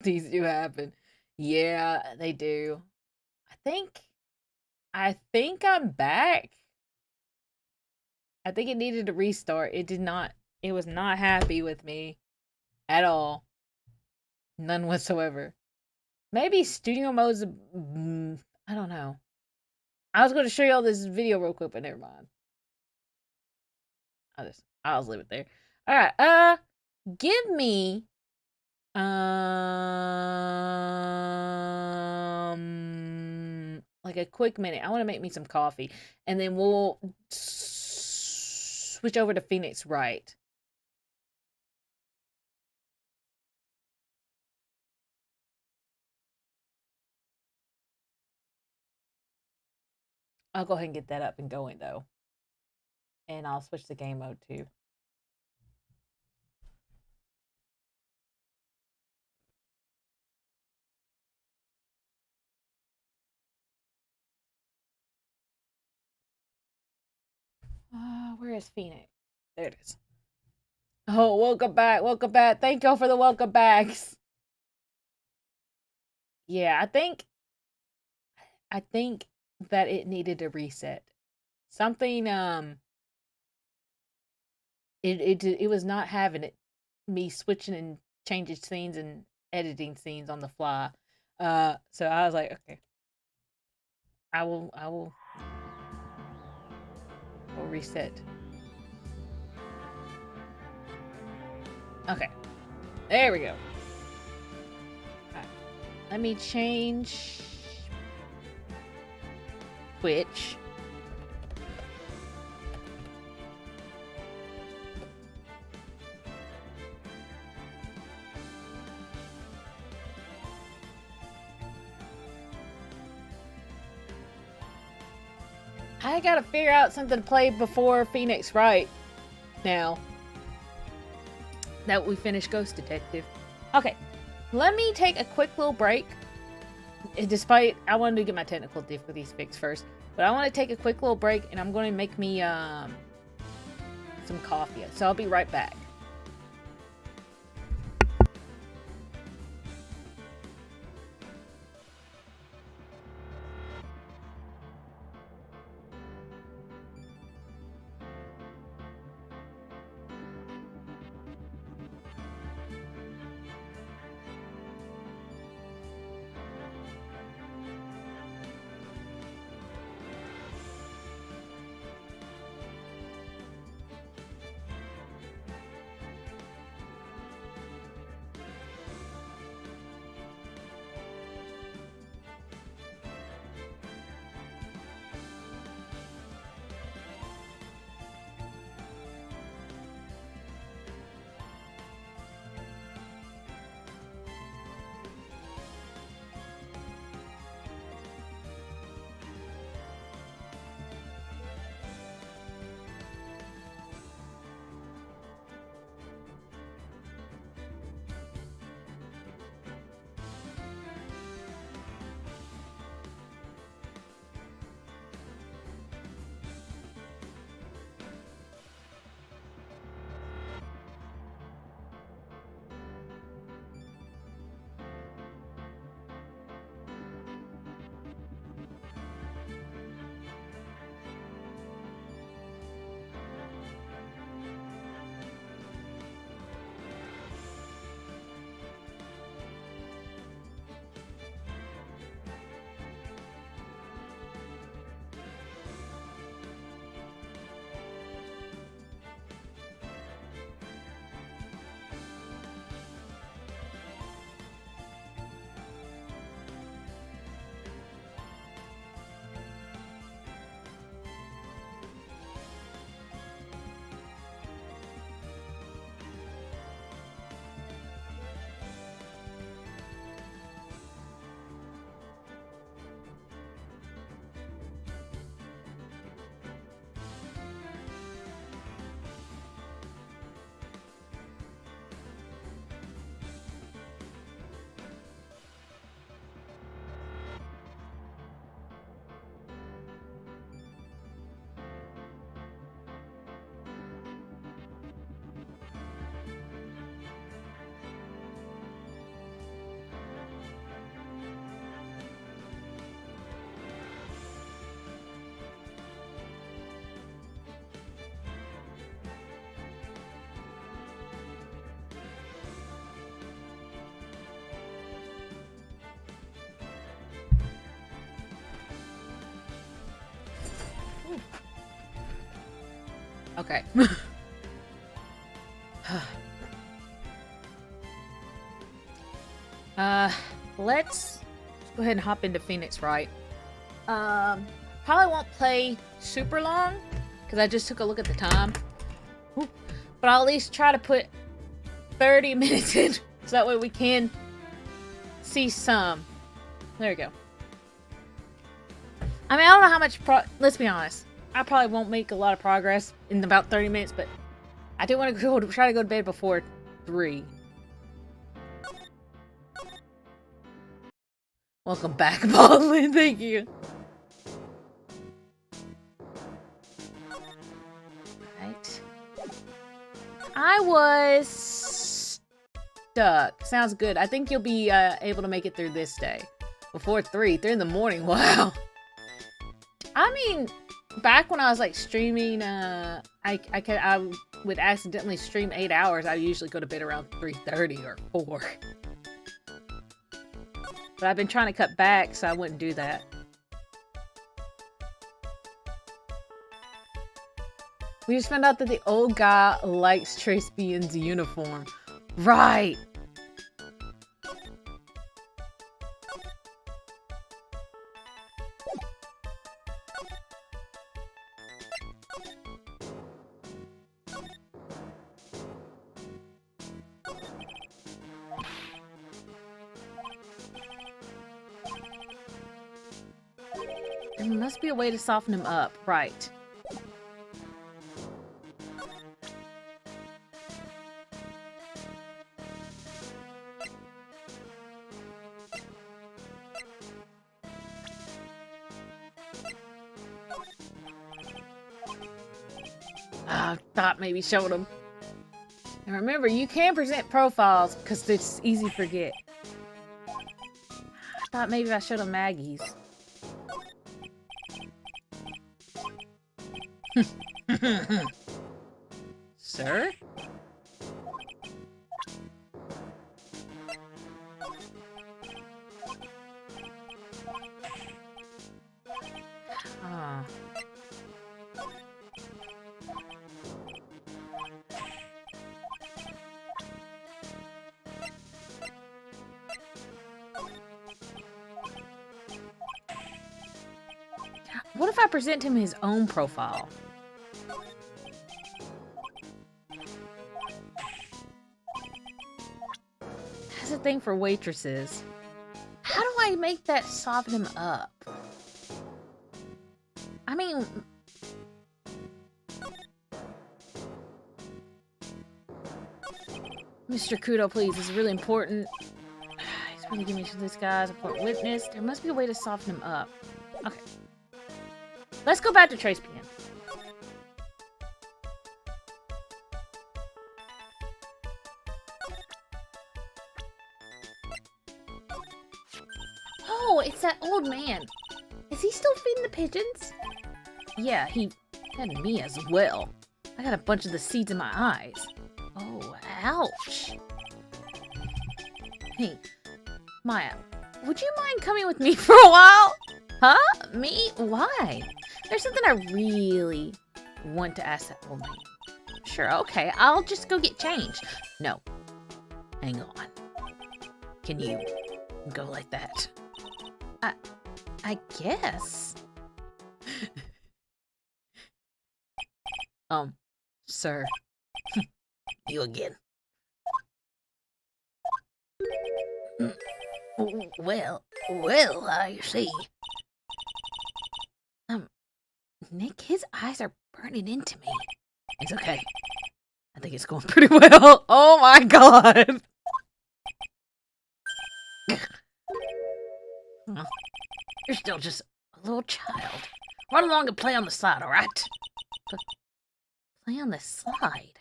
These do happen. Yeah, they do. I think I think I'm back. I think it needed a restart. It did not it was not happy with me at all. None whatsoever. Maybe studio mode's I don't know. I was going to show y'all this video real quick, but never mind. I'll just leave it there. All right. Give me like a quick minute. I want to make me some coffee, and then we'll switch over to Phoenix Wright. I'll go ahead and get that up and going though, and I'll switch the game mode too. Where is Phoenix? There it is. Oh, welcome back, welcome back. Thank y'all for the welcome backs. Yeah, I think that it needed a reset. Something it was not having it, me switching and changing scenes and editing scenes on the fly. So I was like, okay, I will reset. Okay, there we go. All right. Let me change Twitch. I gotta figure out something to play before Phoenix Wright now that we finished Ghost Detective. Okay, let me take a quick little break. Despite, I wanted to get my technical difficulties fixed first, but I want to take a quick little break and I'm going to make me some coffee. So I'll be right back. Okay. Let's go ahead and hop into Phoenix Wright. Probably won't play super long because I just took a look at the time. But I'll at least try to put 30 minutes in so that way we can see some. There we go. I mean, I don't know how much let's be honest. I probably won't make a lot of progress in about 30 minutes, but I do want to try to go to bed before 3. Welcome back, Baldwin. Thank you. Right. I was stuck. Sounds good. I think you'll be able to make it through this day. Before 3. 3 in the morning. Wow. I mean, back when I was like streaming, I would accidentally stream 8 hours. I usually go to bed around 3:30 or 4. But I've been trying to cut back, so I wouldn't do that. We just found out that the old guy likes Trace Bean's uniform. Right! There must be a way to soften him up. Right. I thought maybe showed him. And remember, you can present profiles because it's easy to forget. I thought maybe I showed him Maggie's. Sir? Ah. What if I present him his own profile? That's a thing for waitresses. How do I make that soften him up? I mean... Mr. Kudo, please. This is really important. He's really giving me to this guy's important witness. There must be a way to soften him up. Okay. Let's go back to Trace Bean. Oh, it's that old man. Is he still feeding the pigeons? Yeah, he fed me as well. I got a bunch of the seeds in my eyes. Oh, ouch. Hey, Maya, would you mind coming with me for a while? Huh? Me? Why? There's something I really want to ask that woman. Sure, okay. I'll just go get changed. No. Hang on. Can you go like that? I guess. Sir. You again. Well, I see. Nick, his eyes are burning into me. It's okay. I think it's going pretty well. Oh my god. You're still just a little child. Run along and play on the side, alright? Play on the side?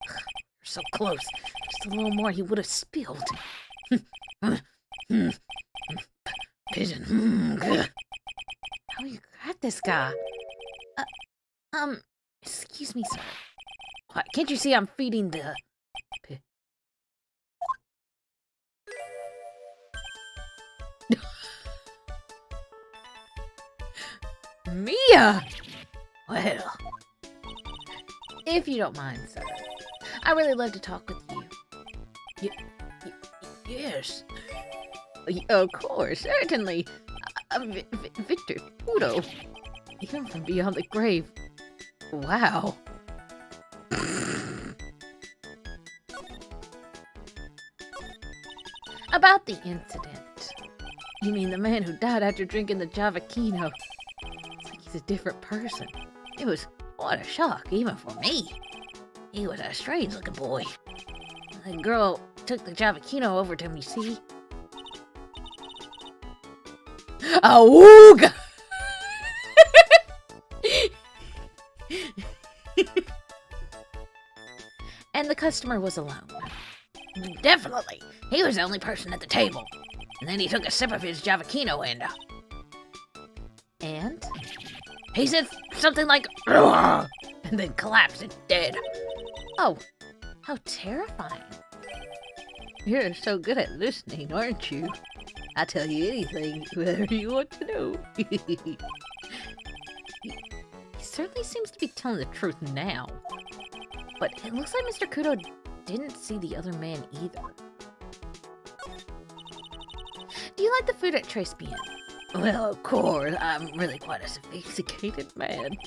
You're so close. Just a little more, he would have spilled. Pigeon. How you got this guy? Excuse me, sir. What, can't you see I'm feeding the... Mia! Well, If you don't mind, sir. I really love to talk with you. Yes. Of course, certainly. Victor Pudo. Even from beyond the grave. Wow. About the incident. You mean the man who died after drinking the Javakino? It's like he's a different person. It was quite a shock, even for me. He was a strange looking boy. The girl took the Javakino over to me, see? Awooga! And the customer was alone. Definitely. He was the only person at the table. And then he took a sip of his Javakino And? He said something like, "Ugh," and then collapsed and dead. Oh, how terrifying. You're so good at listening, aren't you? I'll tell you anything, whatever you want to know. He certainly seems to be telling the truth now. But it looks like Mr. Kudo didn't see the other man either. Do you like the food at Tres Bien? Well, of course, I'm really quite a sophisticated man.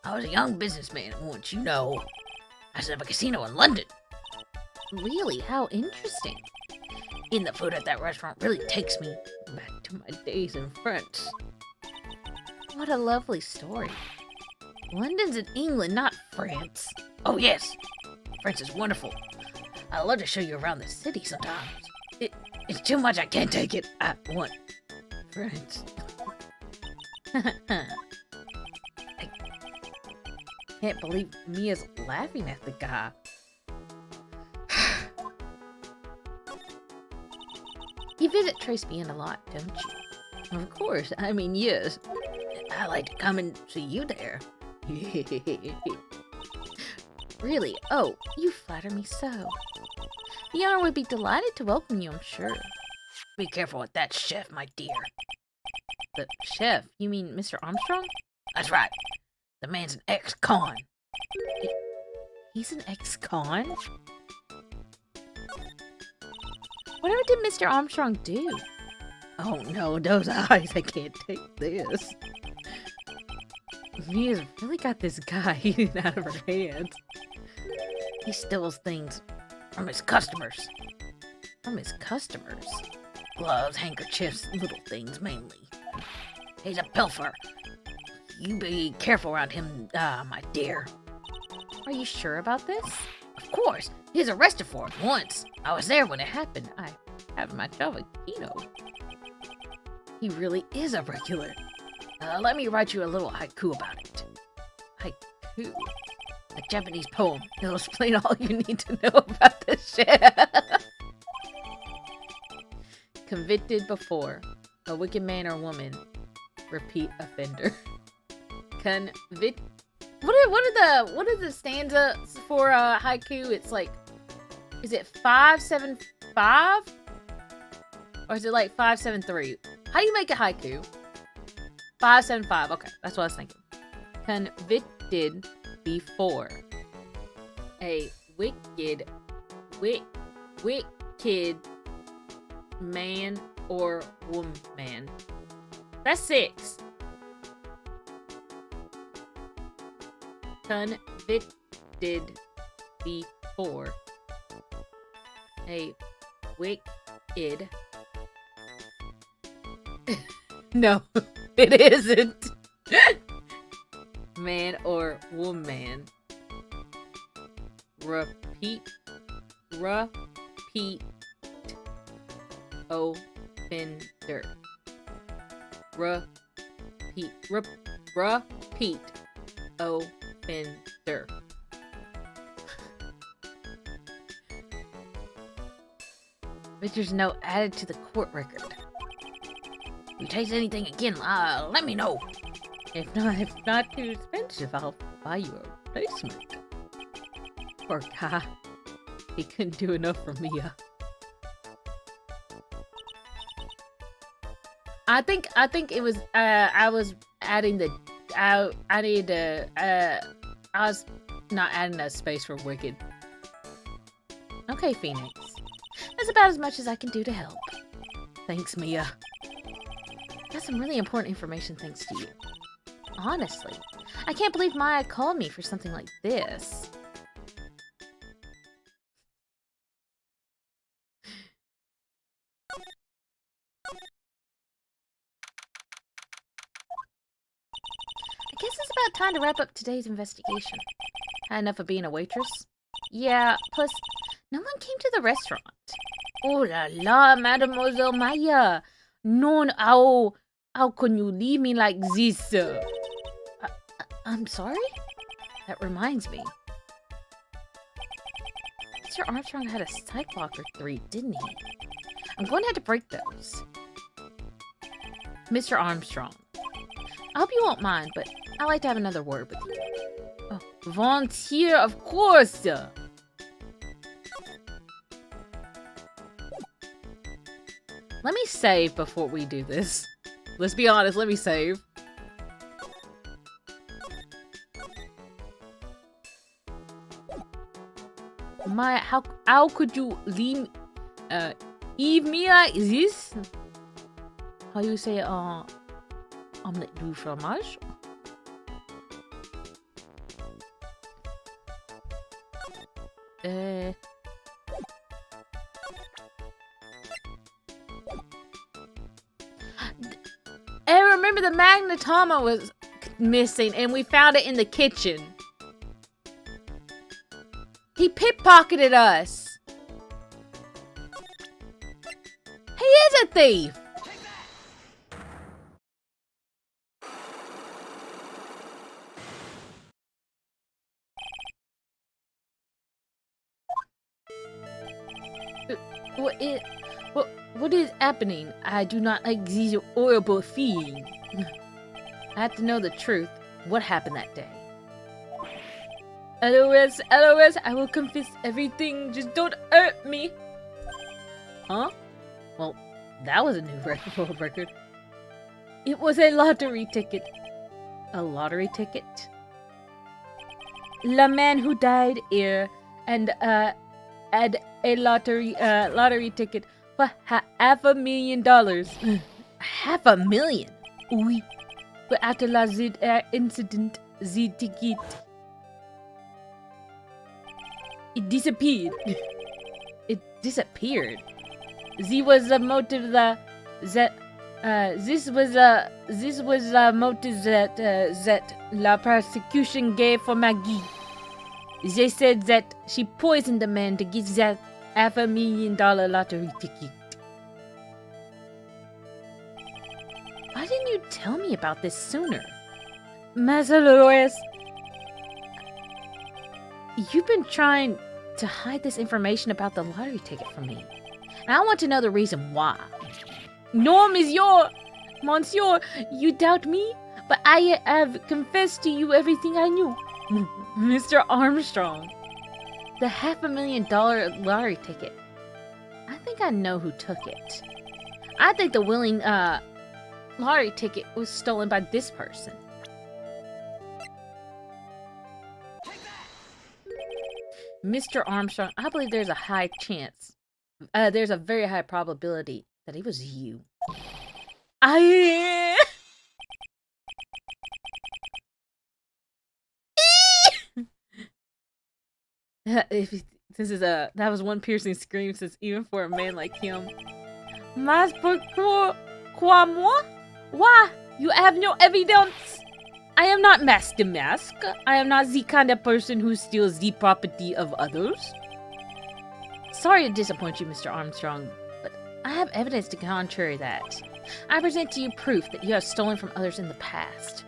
I was a young businessman once, you know. I set up a casino in London. Really? How interesting. And the food at that restaurant really takes me back to my days in France. What a lovely story. London's in England, not France. Oh, yes. France is wonderful. I'd love to show you around the city sometimes. It's too much. I can't take it. I want France. I can't believe Mia's laughing at the guy. You visit Tres Bien a lot, don't you? Of course. I mean, yes. I like to come and see you there. Really? Oh, you flatter me so. The owner would be delighted to welcome you, I'm sure. Be careful with that chef, my dear. The chef? You mean Mr. Armstrong? That's right. The man's an ex-con. He's an ex-con? Whatever did Mr. Armstrong do? Oh no, those eyes, I can't take this. Mia's really got this guy eating out of her hands. He steals things from his customers. From his customers? Gloves, handkerchiefs, little things mainly. He's a pilfer. You be careful around him, my dear. Are you sure about this? Of course. He was arrested for it once. I was there when it happened. I have my Javakino. He really is a regular. Let me write you a little haiku about it. Haiku? A Japanese poem. It'll explain all you need to know about this shit. Convicted before. A wicked man or woman. Repeat offender. What are the stanzas for haiku? It's like, is it 575? Or is it like 573? How do you make a haiku? 575. Okay, that's what I was thinking. Convicted before. A wicked man or woman. That's 6. Convicted before. A wicked. No, it isn't. Man or woman. Repeat. Offender. Repeat. Offender. But there's no added to the court record. If you taste anything again, let me know. If not too expensive, I'll buy you a replacement. Poor guy. He couldn't do enough for Mia. I think it was I was adding the I needed to I was not adding a space for wicked. Okay, Phoenix. That's about as much as I can do to help. Thanks, Mia. That's some really important information thanks to you. Honestly, I can't believe Maya called me for something like this. I guess it's about time to wrap up today's investigation. Had enough of being a waitress? Yeah, plus, no one came to the restaurant. Oh la la, Mademoiselle Maya. Non, how can you leave me like this? I'm sorry? That reminds me. Mr. Armstrong had a psych lock or 3, didn't he? I'm going to have to break those. Mr. Armstrong. I hope you won't mind, but I'd like to have another word with you. Oh, volunteer, of course! Let me save before we do this. Let's be honest, let me save. Maya, how could you leave me like this? How you say omelette du fromage? I remember the magnetoma was missing and we found it in the kitchen. He pickpocketed us. He is a thief. What is happening? I do not like these horrible things. I have to know the truth. What happened that day? LOS, I will confess everything. Just don't hurt me. Huh? Well, that was a new world record. It was a lottery ticket. A lottery ticket? The man who died here and had a lottery ticket for $500,000. $500,000? Oui. But after la incident, the ticket it disappeared. It disappeared. This was the motive that this was the motive that la prosecution gave for Maggie. They said that she poisoned the man to get that $500,000 lottery ticket. Why didn't you tell me about this sooner? Master Dolores, you've been trying to hide this information about the lottery ticket from me. And I want to know the reason why. No, Monsieur, you doubt me? But I have confessed to you everything I knew. Mr. Armstrong, the $500,000 lottery ticket. I think I know who took it. I think the willing lottery ticket was stolen by this person. Mr. Armstrong, I believe there's a high chance. There's a very high probability that it was you. That was one piercing scream, since even for a man like him. Mas pourquoi moi? Why? You have no evidence. I am not Master Mask. I am not the kind of person who steals the property of others. Sorry to disappoint you, Mr. Armstrong, but I have evidence to contrary that. I present to you proof that you have stolen from others in the past.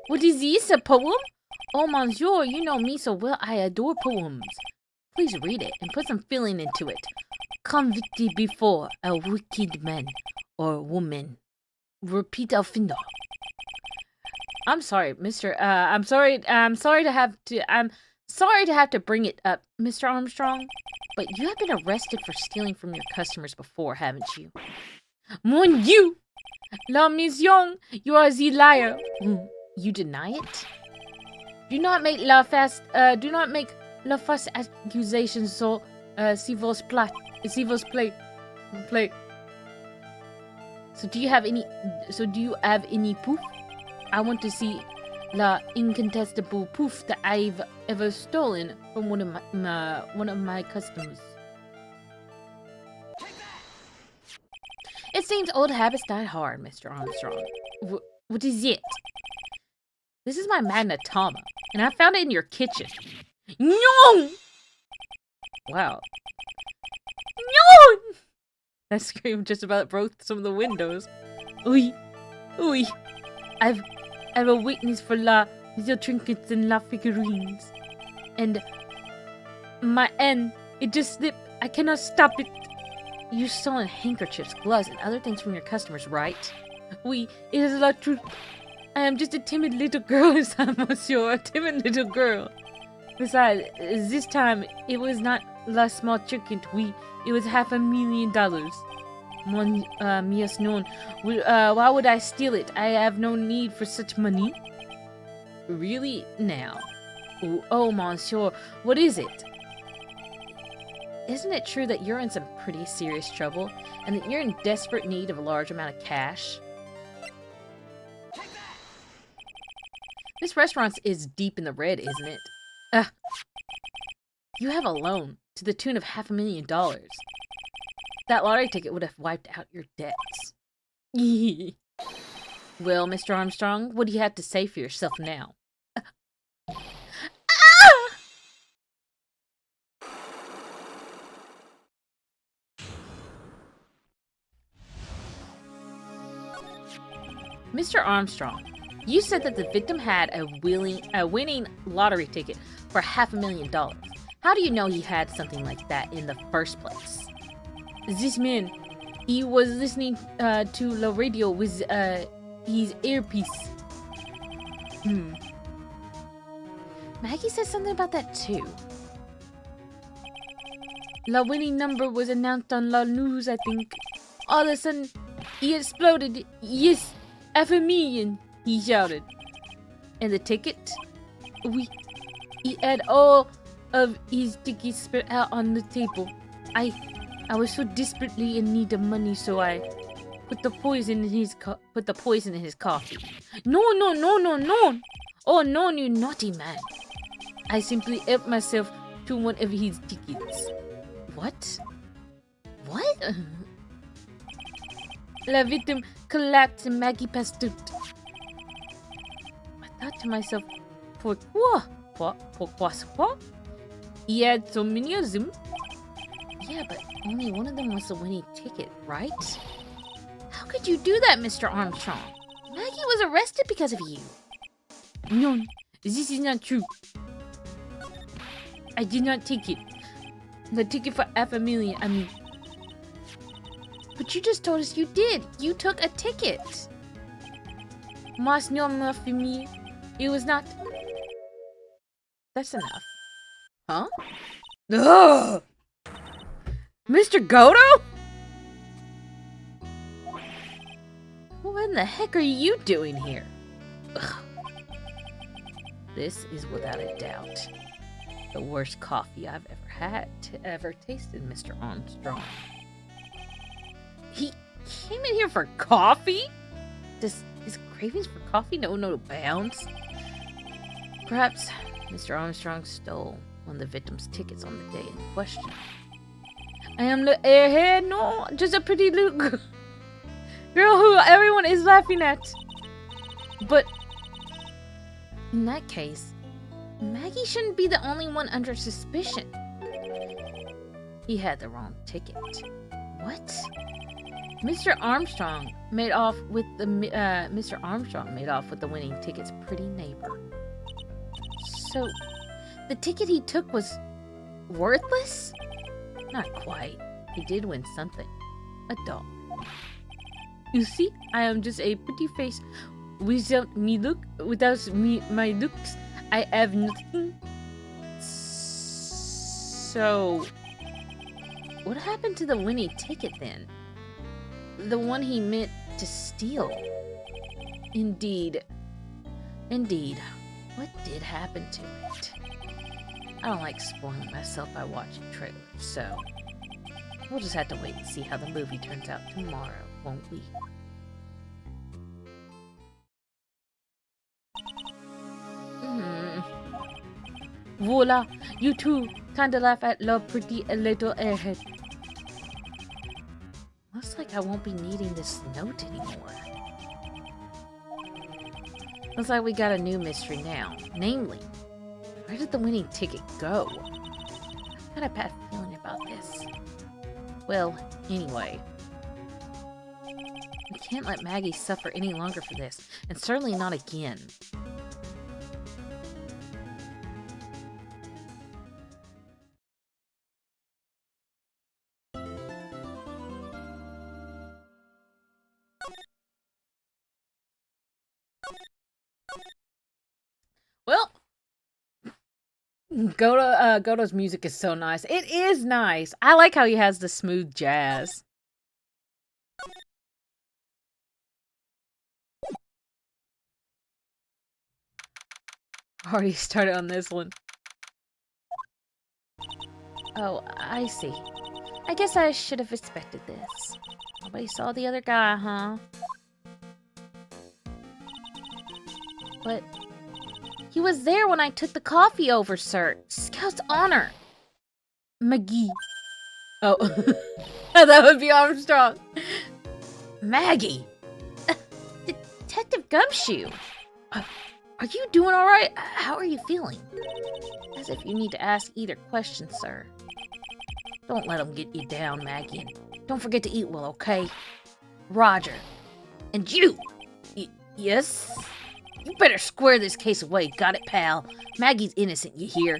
What is this, a poem? Oh, monsieur, you know me so well, I adore poems. Please read it and put some feeling into it. Convicted before a wicked man or woman. Repeat offender. I'm sorry, Mr. I'm sorry to have to. I'm Sorry to have to bring it up, Mr. Armstrong, but you have been arrested for stealing from your customers before, haven't you? Mon Dieu! La mission, you are the liar. You deny it? Do not make la fast accusations so si vos play. So do you have any proof? I want to see la incontestable proof that I've ever stolen from one of my customers. It seems old habits die hard, Mr. Armstrong. What is it? This is my Magna Tama, and I found it in your kitchen. No! Wow. No! That scream just about broke some of the windows. Oui. I've a weakness for la little trinkets and la figurines. And my N, it just slipped. I cannot stop it. You're selling handkerchiefs, gloves, and other things from your customers, right? Oui, it is la truth. I am just a timid little girl, monsieur, a timid little girl. Besides, this time, it was not la small trinket, oui, it was $500,000. Mon, yes, known. Why would I steal it? I have no need for such money. Really? Now? Oh, monsieur, what is it? Isn't it true that you're in some pretty serious trouble, and that you're in desperate need of a large amount of cash? This restaurant is deep in the red, isn't it? You have a loan to the tune of $500,000. That lottery ticket would have wiped out your debts. Well, Mr. Armstrong, what do you have to say for yourself now? Mr. Armstrong, you said that the victim had a winning lottery ticket for $500,000. How do you know he had something like that in the first place? This man, he was listening to the radio with his earpiece. Maggie said something about that too. The winning number was announced on the news, I think. All of a sudden, he exploded. Yes, $500,000, he shouted. And the ticket? He had all of his tickets spread out on the table. I was so desperately in need of money, so I put the poison in his coffee. No! Oh no, you naughty man! I simply helped myself to one of his tickets. What? La victim collapsed and Maggie passed out. I thought to myself, pourquoi? He had so many of them. Yeah, but only one of them was the winning ticket, right? How could you do that, Mr. Armstrong? Maggie was arrested because of you. No, this is not true. I did not take it. The ticket for $500,000, I mean. But you just told us you did. You took a ticket. Mas non for me. It was not. That's enough. Huh? Ugh! Mr. Goto? What in the heck are you doing here? Ugh. This is without a doubt the worst coffee I've ever tasted, Mr. Armstrong. He came in here for coffee? Does his cravings for coffee know no bounds? Perhaps Mr. Armstrong stole one of the victim's tickets on the day in question. I am the airhead? No, just a pretty little girl who everyone is laughing at. But in that case, Maggie shouldn't be the only one under suspicion. He had the wrong ticket. What? Mr. Armstrong made off with the winning ticket's pretty neighbor. So, the ticket he took was worthless? Not quite. He did win something. A doll. You see, I am just a pretty face. Without my looks, I have nothing. So, what happened to the Winnie ticket then? The one he meant to steal? Indeed. Indeed. What did happen to it? I don't like spoiling myself by watching trailers, so we'll just have to wait and see how the movie turns out tomorrow, won't we? Voila! You too! Time to laugh at love pretty a little ahead. Looks like I won't be needing this note anymore. Looks like we got a new mystery now. Namely, where did the winning ticket go? I've got a bad feeling about this. Well, anyway. We can't let Maggie suffer any longer for this, and certainly not again. Well, Goto's music is so nice. It is nice. I like how he has the smooth jazz. Already started on this one. Oh, I see. I guess I should have expected this. Nobody saw the other guy, huh? But he was there when I took the coffee over, sir. Scout's honor. McGee. Oh, that would be Armstrong. Maggie. Detective Gumshoe. Are you doing all right? How are you feeling? As if you need to ask either question, sir. Don't let them get you down, Maggie. And don't forget to eat well, okay? Roger. And you. Yes? You better square this case away. Got it, pal? Maggie's innocent, you hear?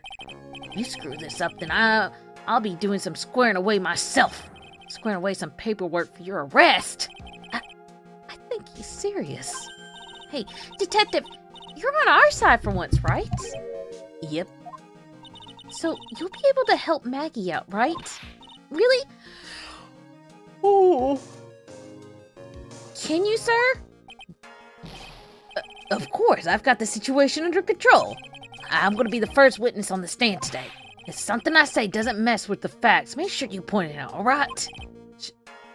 You screw this up, then I'll be doing some squaring away myself. Squaring away some paperwork for your arrest. I think he's serious. Hey, detective, you're on our side for once, right? Yep. So you'll be able to help Maggie out, right? Really? Oh. Can you, sir? Of course, I've got the situation under control. I'm going to be the first witness on the stand today. If something I say doesn't mess with the facts, make sure you point it out, alright?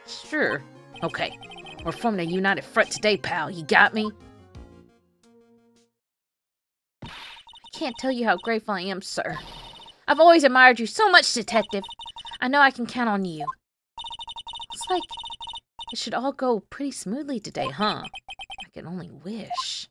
Sure. Okay. We're forming a united front today, pal. You got me? I can't tell you how grateful I am, sir. I've always admired you so much, detective. I know I can count on you. Looks like it should all go pretty smoothly today, huh? I can only wish.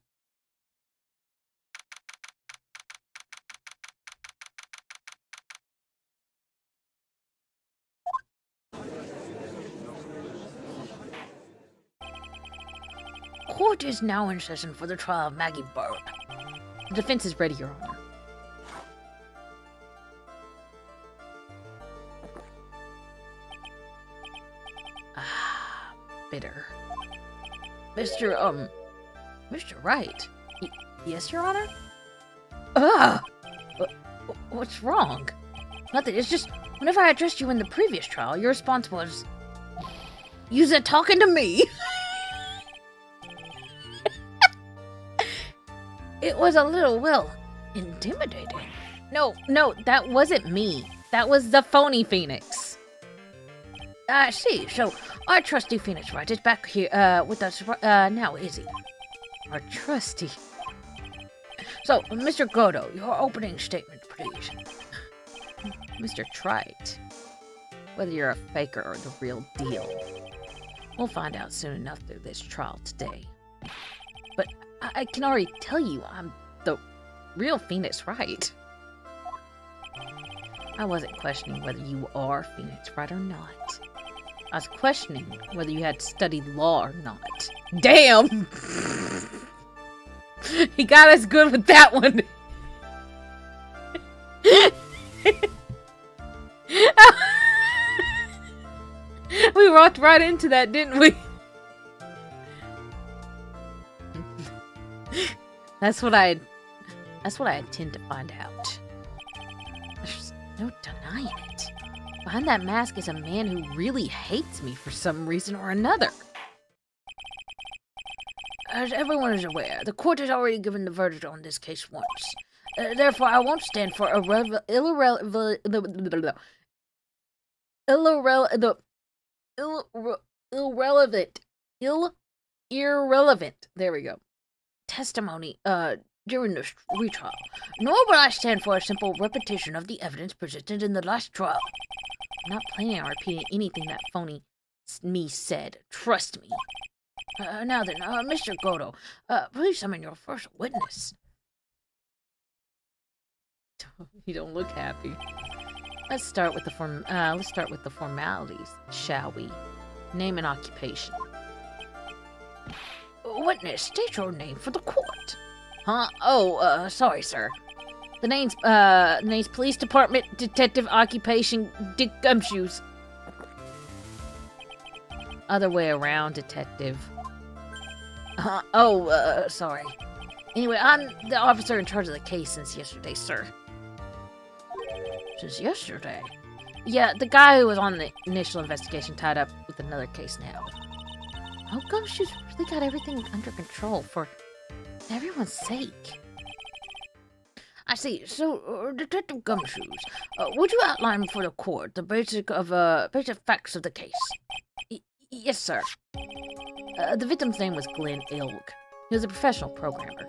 Court is now in session for the trial of Maggie Bird. The defense is ready, Your Honor. Ah, bitter. Mr. Wright. Yes, Your Honor? What's wrong? Nothing, it's just, whenever I addressed you in the previous trial, your response was, "You're talking to me?" It was a little, well, intimidating. No, that wasn't me. That was the phony Phoenix. I see. So, our trusty Phoenix Wright is back here, with us, now, is he? Our trusty. So, Mr. Goto, your opening statement, please. Mr. Trite, whether you're a faker or the real deal, we'll find out soon enough through this trial today. But I can already tell you I'm the real Phoenix Wright. I wasn't questioning whether you are Phoenix Wright or not. I was questioning whether you had studied law or not. Damn! He got us good with that one. We walked right into that, didn't we? That's what I tend to find out. No denying it. Behind that mask is a man who really hates me for some reason or another. As everyone is aware, the court has already given the verdict on this case once. Therefore, I won't stand for irrelevant. There we go. Testimony, during this retrial. Nor will I stand for a simple repetition of the evidence presented in the last trial. I'm not planning on repeating anything that phony me said. Trust me. Now then, Mr. Goto, please summon your first witness. You don't look happy. Let's start with the formalities, shall we? Name and occupation. Witness, state your name for the court. Huh? Oh, sorry, sir. The name's Police Department Detective Occupation Dick Gumshoes. Other way around, Detective. Sorry. Anyway, I'm the officer in charge of the case since yesterday, sir. Since yesterday? Yeah, the guy who was on the initial investigation tied up with another case now. Oh, Gumshoes really got everything under control for everyone's sake. I see. So, Detective Gumshoes, would you outline for the court the basic facts of the case? Yes, sir. The victim's name was Glenn Elg. He was a professional programmer.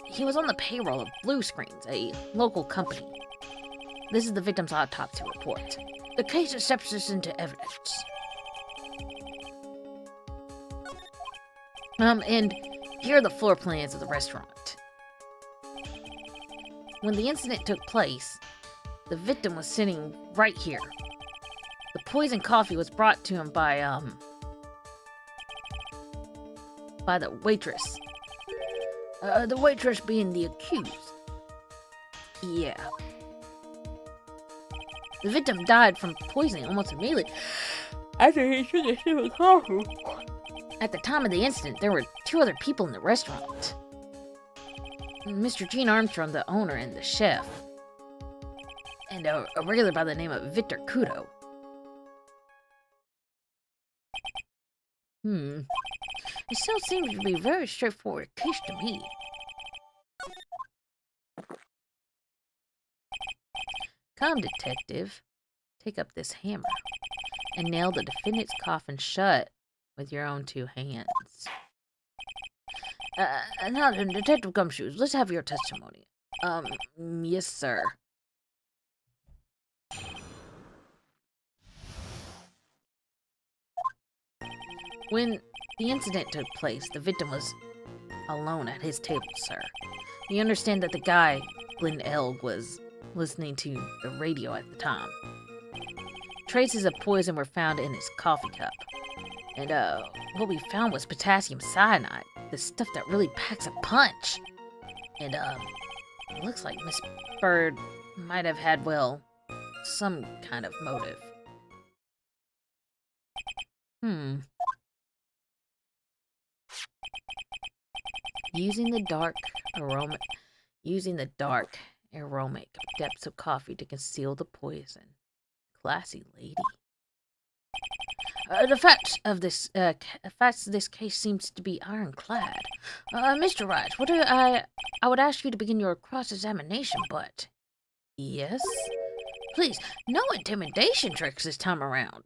He was on the payroll of Blue Screens, a local company. This is the victim's autopsy report. The case accepts this into evidence. And here are the floor plans of the restaurant. When the incident took place, the victim was sitting right here. The poisoned coffee was brought to him by the waitress. The waitress being the accused. Yeah. The victim died from poisoning almost immediately after he took a sip of coffee. At the time of the incident, there were 2 other people in the restaurant. Mr. Gene Armstrong, the owner, and the chef. And a regular by the name of Victor Kudo. It still seems to be a very straightforward case to me. Come, detective. Take up this hammer and nail the defendant's coffin shut with your own 2 hands. Now then, Detective Gumshoes, let's have your testimony. Yes, sir. When the incident took place, the victim was alone at his table, sir. We understand that the guy, Glenn Elg, was listening to the radio at the time. Traces of poison were found in his coffee cup. And, what we found was potassium cyanide, the stuff that really packs a punch. And, it looks like Miss Bird might have had, well, some kind of motive. Using the dark aromatic depths of coffee to conceal the poison. Classy lady. The facts of this case seems to be ironclad. Mr. Wright, I would ask you to begin your cross-examination, but... Yes? Please, no intimidation tricks this time around.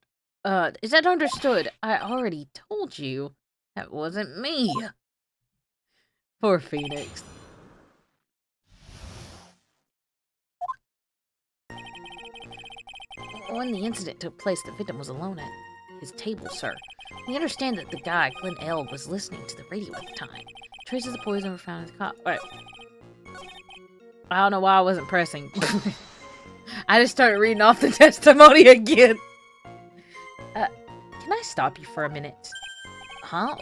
Is that understood? I already told you that wasn't me. Poor Phoenix. When the incident took place, the victim was alone at his table, sir. We understand that the guy, Glenn Elg, was listening to the radio at the time. Traces of poison were found in his cup. Wait. I don't know why I wasn't pressing. I just started reading off the testimony again. Can I stop you for a minute? Huh?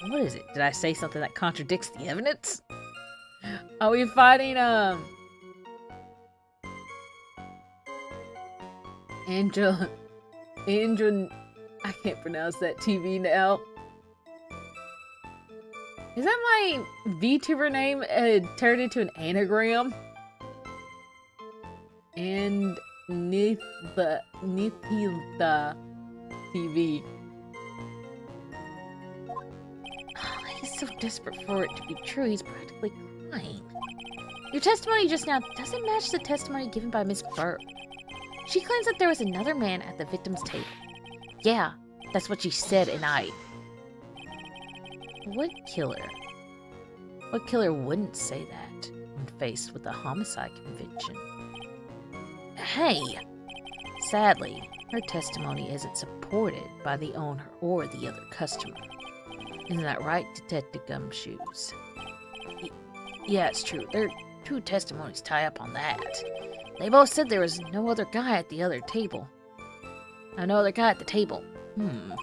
What is it? Did I say something that contradicts the evidence? Are we fighting, Angel, I can't pronounce that TV now. Is that my VTuber name turned into an anagram? And Nithilda TV. He's so desperate for it to be true, he's practically crying. Your testimony just now doesn't match the testimony given by Miss Burke. She claims that there was another man at the victim's table. Yeah, that's what she said, and What killer? What killer wouldn't say that when faced with a homicide conviction? Hey! Sadly, her testimony isn't supported by the owner or the other customer. Isn't that right, Detective Gumshoes? Yeah, it's true. Their two testimonies tie up on that. They both said there was no other guy at the other table. No other guy at the table. What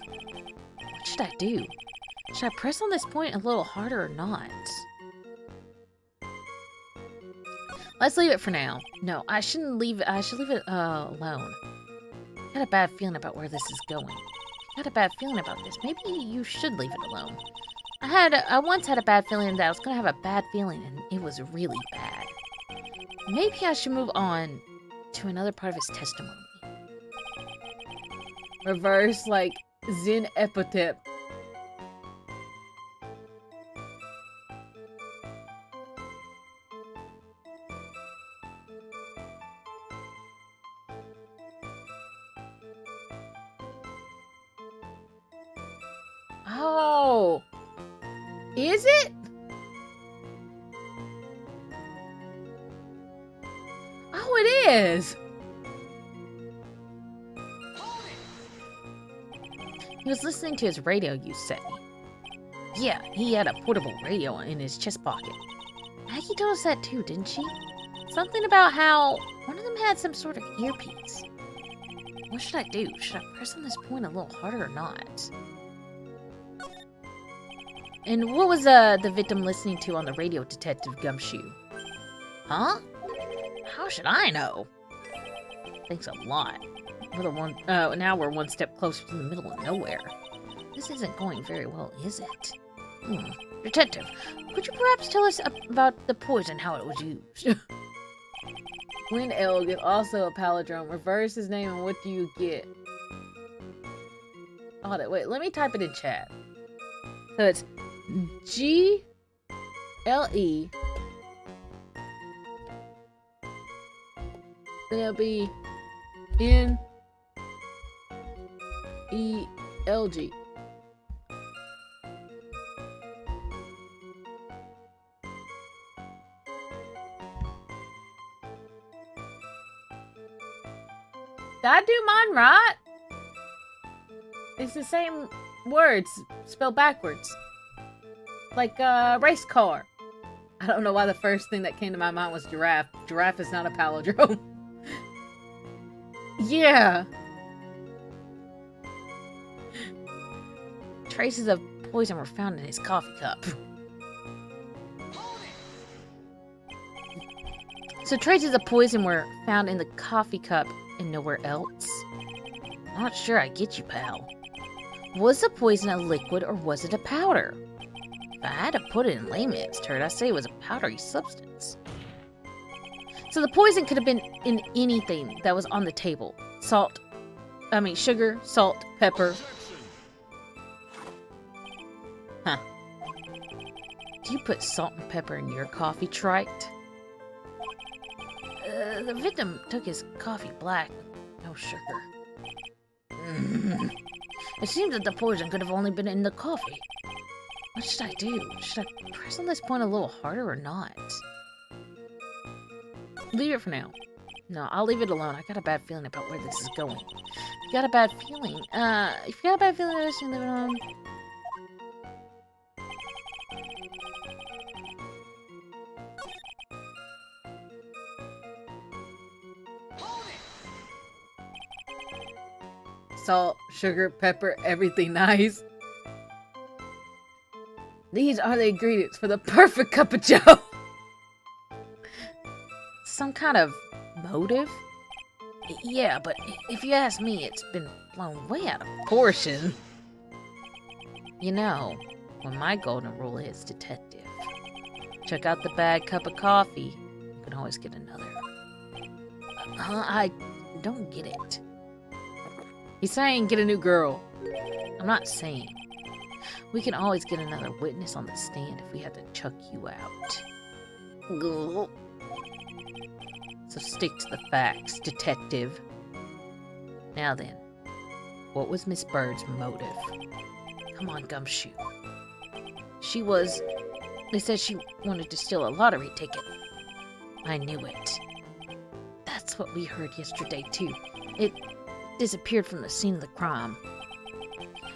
should I do? Should I press on this point a little harder or not? Let's leave it for now. No, I shouldn't leave it. I should leave it alone. I got a bad feeling about where this is going. I got a bad feeling about this. Maybe you should leave it alone. I once had a bad feeling that I was going to have a bad feeling, and it was really bad. Maybe I should move on to another part of his testimony. Reverse, like, Zen epithet. Oh! Is it? Oh, it is! He was listening to his radio, you say? Yeah, he had a portable radio in his chest pocket. Maggie told us that too, didn't she? Something about how one of them had some sort of earpiece. What should I do? Should I press on this point a little harder or not? And what was the victim listening to on the radio, Detective Gumshoe? Huh? How should I know? Thanks a lot. Now we're one step closer to the middle of nowhere. This isn't going very well, is it? Detective, could you perhaps tell us about the poison, how it was used? Gwen Elg is also a palindrome. Reverse his name and what do you get? Hold it, wait, let me type it in chat. So it's GLE then it'll be NELG. Did I do mine right? It's the same words spelled backwards. Like a race car. I don't know why the first thing that came to my mind was giraffe. Giraffe is not a palindrome. Yeah. Traces of poison were found in his coffee cup. So traces of poison were found in the coffee cup and nowhere else? Not sure I get you, pal. Was the poison a liquid or was it a powder? If I had to put it in layman's terms, I'd say it was a powdery substance. So the poison could have been in anything that was on the table. Sugar, salt, pepper. Huh. Do you put salt and pepper in your coffee, Trite? The victim took his coffee black with no sugar. It seems that the poison could have only been in the coffee. What should I do? Should I press on this point a little harder or not? Leave it for now. No, I'll leave it alone. I got a bad feeling about where this is going. You got a bad feeling? If you got a bad feeling about this, you leave it alone. Salt, sugar, pepper, everything nice. These are the ingredients for the perfect cup of joe. Some kind of motive? Yeah, but if you ask me, it's been blown way out of proportion. You know, what my golden rule is, Detective. Check out the bad cup of coffee. You can always get another. don't get it. He's saying get a new girl. I'm not saying. We can always get another witness on the stand if we have to chuck you out. So stick to the facts, detective. Now then, what was Miss Bird's motive? Come on, Gumshoe. They said she wanted to steal a lottery ticket. I knew it. That's what we heard yesterday, too. It disappeared from the scene of the crime.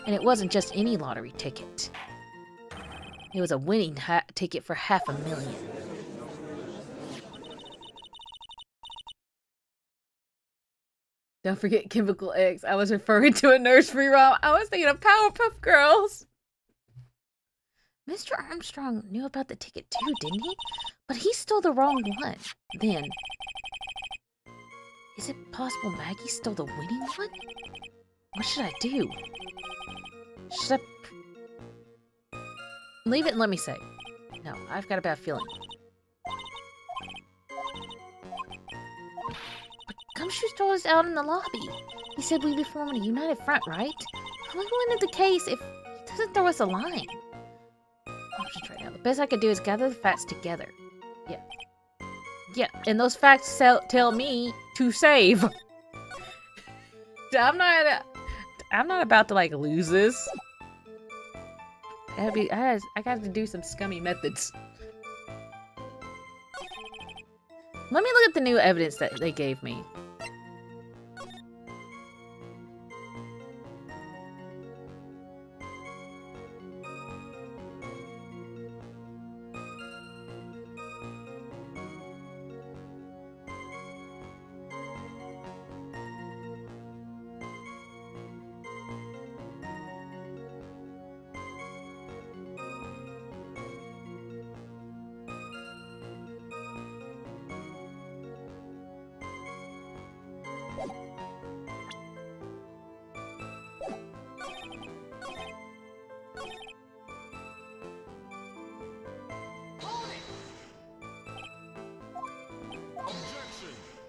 And it wasn't just any lottery ticket. It was a winning ticket for $500,000. Don't forget Chemical X. I was referring to a nursery rhyme. I was thinking of Powerpuff Girls. Mr. Armstrong knew about the ticket too, didn't he? But he stole the wrong one. Then, is it possible Maggie stole the winning one? What should I do? Should I leave it and let me say? No, I've got a bad feeling. But Gumshoe told us out in the lobby. He said we'd be forming a united front, right? How are we going to win the case if he doesn't throw us a line? Options right now. The best I could do is gather the facts together. Yeah, and those facts tell me to save. I'm not about to like lose this. I got to do some scummy methods. Let me look at the new evidence that they gave me.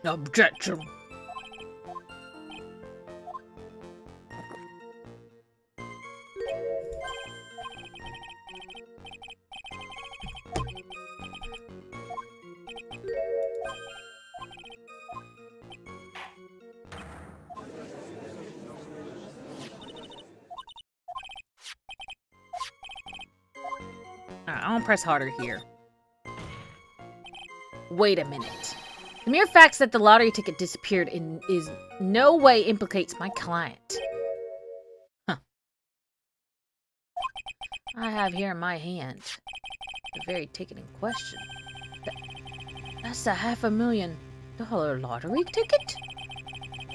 Objection. Alright, I'll press harder here. Wait a minute. The mere fact that the lottery ticket disappeared is no way implicates my client. Huh. I have here in my hand the very ticket in question. That's a $500,000 lottery ticket?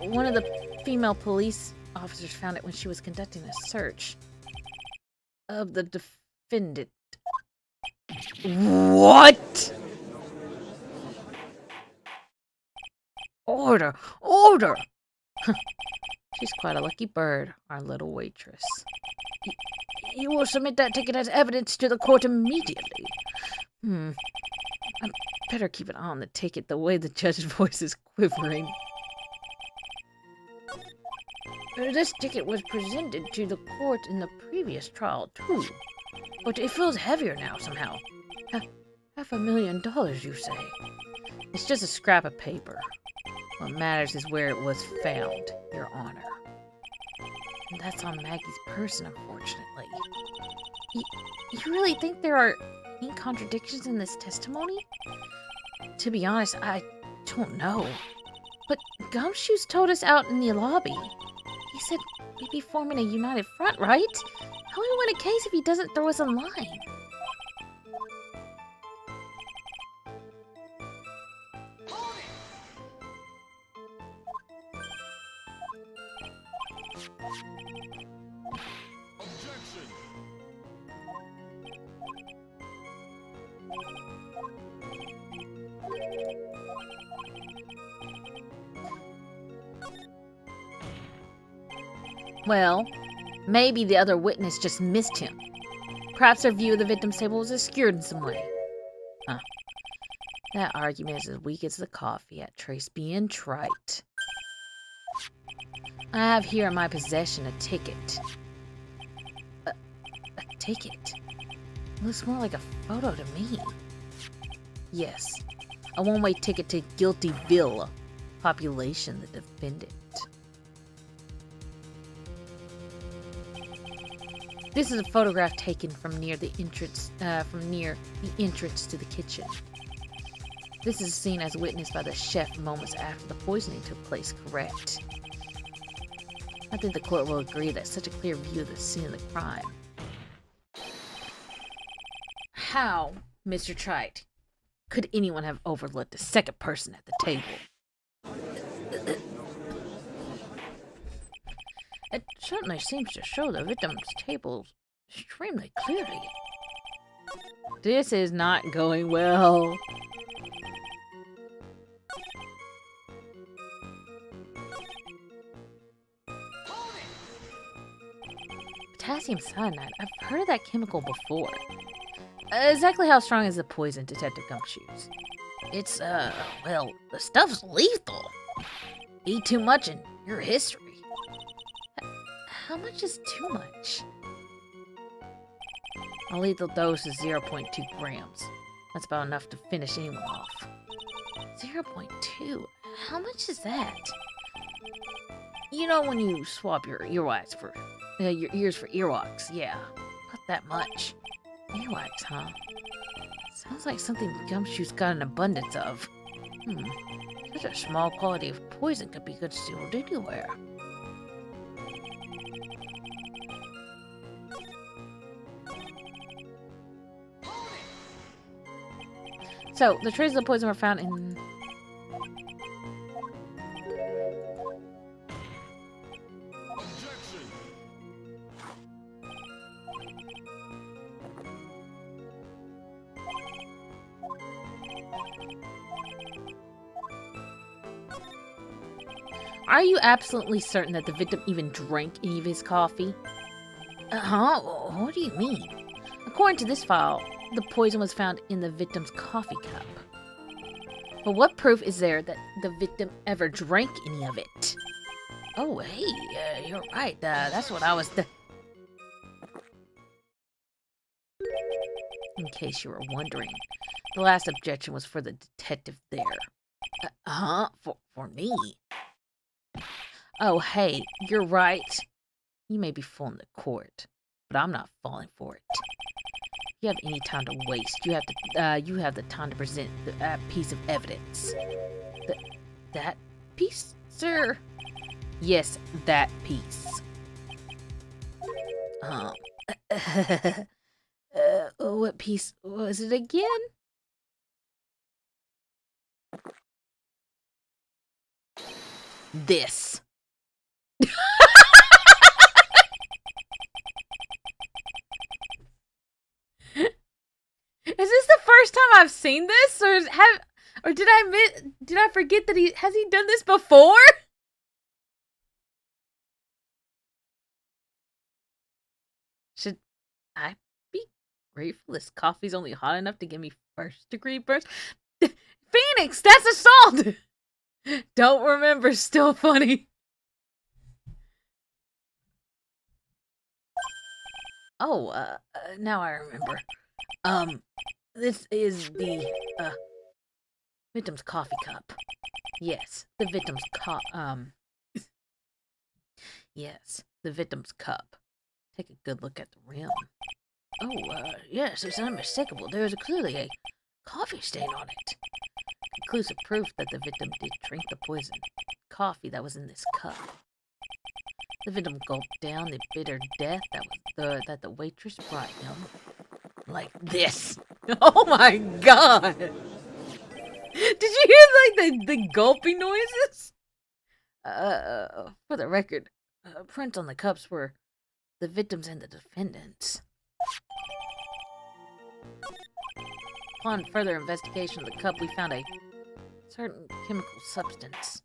One of the female police officers found it when she was conducting a search of the defendant. What? Order! Order! She's quite a lucky bird, our little waitress. You will submit that ticket as evidence to the court immediately. I better keep an eye on the ticket, the way the judge's voice is quivering. This ticket was presented to the court in the previous trial, too. But it feels heavier now, somehow. $500,000, you say? It's just a scrap of paper. What matters is where it was found, Your Honor. And that's on Maggie's person, unfortunately. You really think there are any contradictions in this testimony? To be honest, I don't know. But Gumshoe's told us out in the lobby. He said we'd be forming a united front, right? How will we win a case if he doesn't throw us a line? Well, maybe the other witness just missed him. Perhaps their view of the victim's table was obscured in some way. That argument is as weak as the coffee at Trace being trite. I have here in my possession a ticket. A ticket? It looks more like a photo to me. Yes, a one-way ticket to Guiltyville. Population, the defendant. This is a photograph taken from near the entrance to the kitchen. This is seen as witnessed by the chef moments after the poisoning took place, correct? I think the court will agree that such a clear view of the scene of the crime. How, Mr. Trite, could anyone have overlooked the second person at the table? It certainly seems to show the victim's table extremely clearly. This is not going well. Potassium cyanide. I've heard of that chemical before. Exactly how strong is the poison, Detective Gumshoes? It's, well, the stuff's lethal. Eat too much and your history. How much is too much? A lethal dose is 0.2 grams. That's about enough to finish anyone off. 0.2? How much is that? You know when you swap your earwax for... your ears for earwax, yeah. Not that much. Earwax, huh? Sounds like something Gumshoe's got an abundance of. Such a small quantity of poison could be concealed anywhere. So, the traces of poison were found in... Are you absolutely certain that the victim even drank any of his coffee? Huh? What do you mean? According to this file, the poison was found in the victim's coffee cup. But what proof is there that the victim ever drank any of it? Oh, hey, you're right. That's what I was... In case you were wondering, the last objection was for the detective there. For me? Oh, hey, you're right. You may be fooling the court, but I'm not falling for it. If you have any time to waste, you have the time to present the piece of evidence. That piece, sir? Yes, that piece. What piece was it again? This. Is this the first time I've seen this, or did I forget that has he done this before? Should I be grateful this coffee's only hot enough to give me first-degree burns? Phoenix, that's assault! Don't remember, still funny. Oh, now I remember. This is the, victim's coffee cup. Yes, the victim's yes, the victim's cup. Take a good look at the rim. Oh, yes, it's unmistakable. There is clearly a coffee stain on it. Conclusive proof that the victim did drink the poison coffee that was in this cup. The victim gulped down the bitter death that the waitress brought him. Like this. Oh my god! Did you hear like the gulping noises? For the record, prints on the cups were the victims and the defendants. Upon further investigation of the cup, we found a certain chemical substance.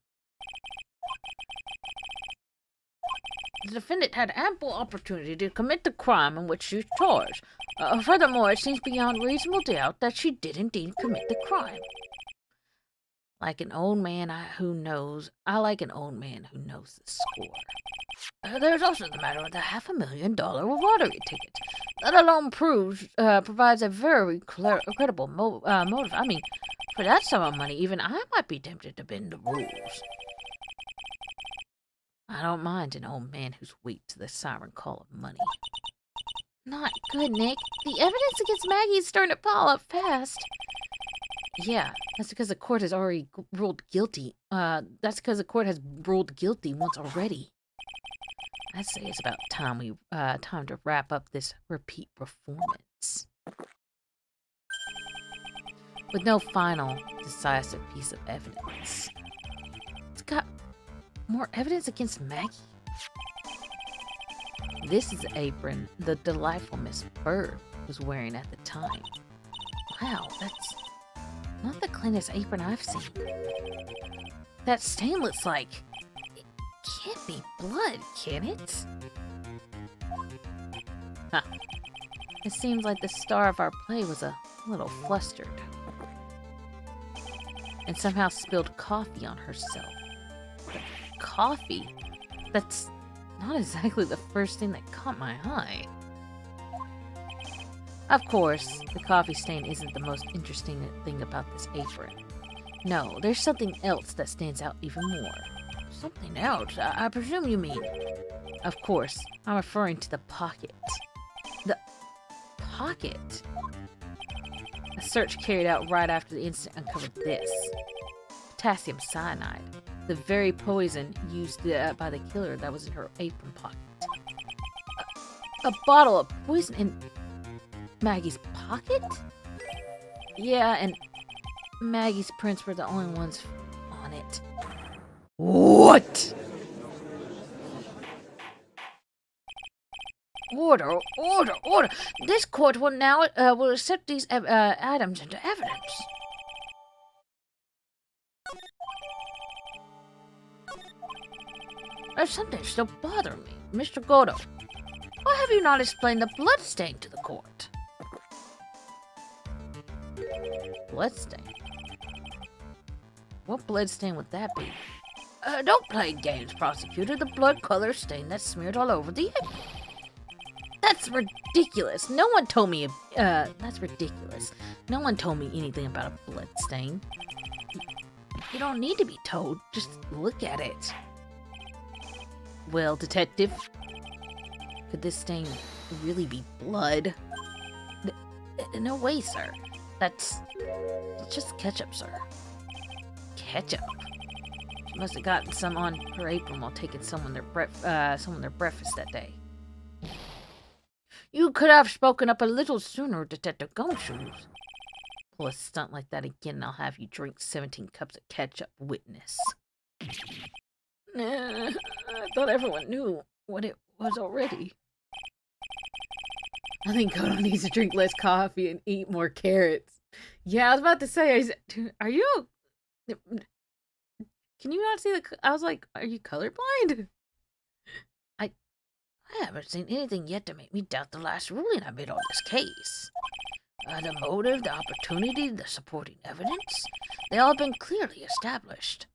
The defendant had ample opportunity to commit the crime in which she's charged. Furthermore, it seems beyond reasonable doubt that she did indeed commit the crime. Like an old man I like an old man who knows the score. There's also the matter of the $500,000 lottery ticket. That alone provides a very credible motive. I mean, for that sum of money, even I might be tempted to bend the rules. I don't mind an old man who's weak to the siren call of money. Not good, Nick. The evidence against Maggie is starting to pile up fast. Yeah, that's because the court has already ruled guilty. That's because the court has ruled guilty once already. I'd say it's about time to wrap up this repeat performance. With no final, decisive piece of evidence. It's got more evidence against Maggie? This is the apron the delightful Miss Bird was wearing at the time. Wow, that's not the cleanest apron I've seen. That stain looks like... It can't be blood, can it? Huh. It seems like the star of our play was a little flustered. And somehow spilled coffee on herself. But coffee? That's not exactly the first thing that caught my eye. Of course, the coffee stain isn't the most interesting thing about this apron. No, there's something else that stands out even more. Something else? I presume you mean... Of course, I'm referring to the pocket. The pocket? A search carried out right after the incident uncovered this. Potassium cyanide. The very poison used by the killer that was in her apron pocket. A bottle of poison in Maggie's pocket? Yeah, and Maggie's prints were the only ones on it. What? Order, order, order! This court will now will accept these items into evidence. There's something still bothering me, Mr. Godo. Why have you not explained the bloodstain to the court? Bloodstain? What bloodstain would that be? Don't play games, prosecutor. The blood color stain that's smeared all over the apron. That's ridiculous. No one told me, that's ridiculous. No one told me anything about a blood stain. You don't need to be told. Just look at it. Well, detective, could this stain really be blood? No way, sir. It's just ketchup, sir. Ketchup? She must have gotten some on her apron while taking someone their breakfast that day. You could have spoken up a little sooner, Detective Gumshoes. Pull a stunt like that again and I'll have you drink 17 cups of ketchup, witness. I thought everyone knew what it was already. I think Kodo needs to drink less coffee and eat more carrots. Yeah, I was about to say, are you... Can you not see the... I was like, are you colorblind? I haven't seen anything yet to make me doubt the last ruling I made on this case. The motive, the opportunity, the supporting evidence, they all have been clearly established.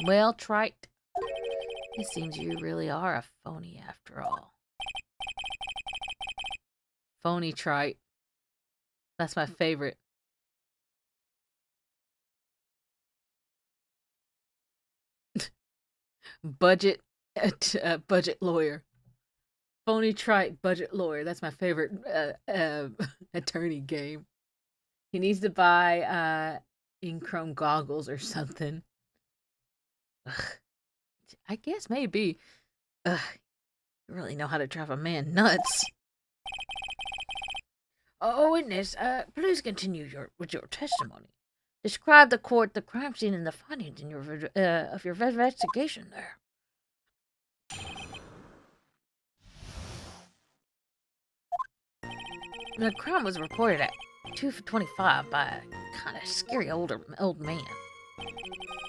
Well, Trite, it seems you really are a phony after all. Phony Trite. That's my favorite. Budget lawyer. Phony Trite budget lawyer. That's my favorite attorney game. He needs to buy in-chrome goggles or something. Ugh. I guess maybe. Ugh. You really know how to drive a man nuts. Oh, witness, please continue with your testimony. Describe the court, the crime scene, and the findings in your investigation there. The crime was reported at 2:25 by a kind of scary old man.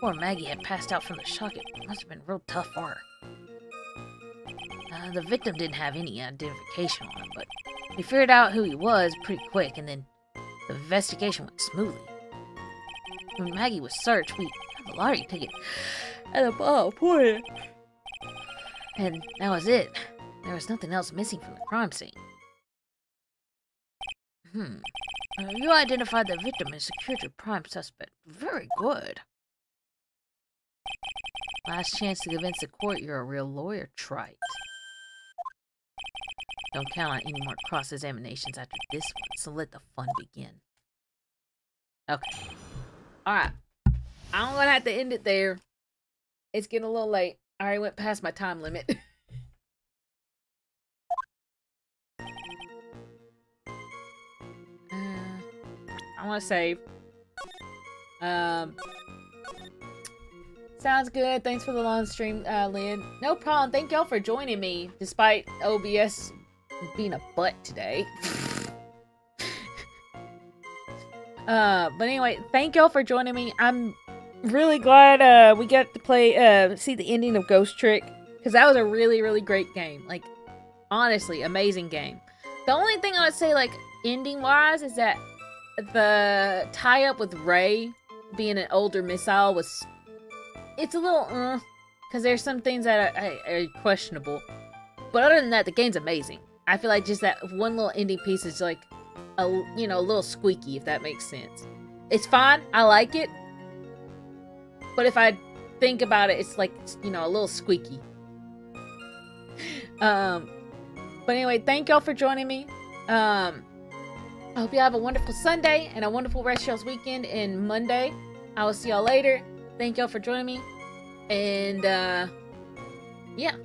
Poor Maggie had passed out from the shock. It must have been real tough for her. The victim didn't have any identification on him, but we figured out who he was pretty quick, and then the investigation went smoothly. when Maggie was searched, we had the lottery ticket and the ball pointed. And that was it. There was nothing else missing from the crime scene. You identified the victim and secured your prime suspect. Very good. Last chance to convince the court you're a real lawyer, Trite. Don't count on any more cross-examinations after this one, so let the fun begin. Okay. Alright. I'm gonna have to end it there. It's getting a little late. I already went past my time limit. I want to save. Sounds good. Thanks for the long stream, Lynn. No problem. Thank y'all for joining me, despite OBS being a butt today. But anyway, thank y'all for joining me. I'm really glad we got to play see the ending of Ghost Trick, because that was a really, really great game. Like, honestly, amazing game. The only thing I would say, like, ending wise, is that the tie-up with Ray being an older missile was, it's a little because there's some things that are questionable, but other than that, the game's amazing. I feel like just that one little ending piece is like a little squeaky, if that makes sense. It's fine, I like it, but if I think about it, it's like, a little squeaky. But anyway, thank y'all for joining me. I hope you have a wonderful Sunday and a wonderful rest of y'all's weekend and Monday. I will see y'all later. Thank y'all for joining me. And, yeah.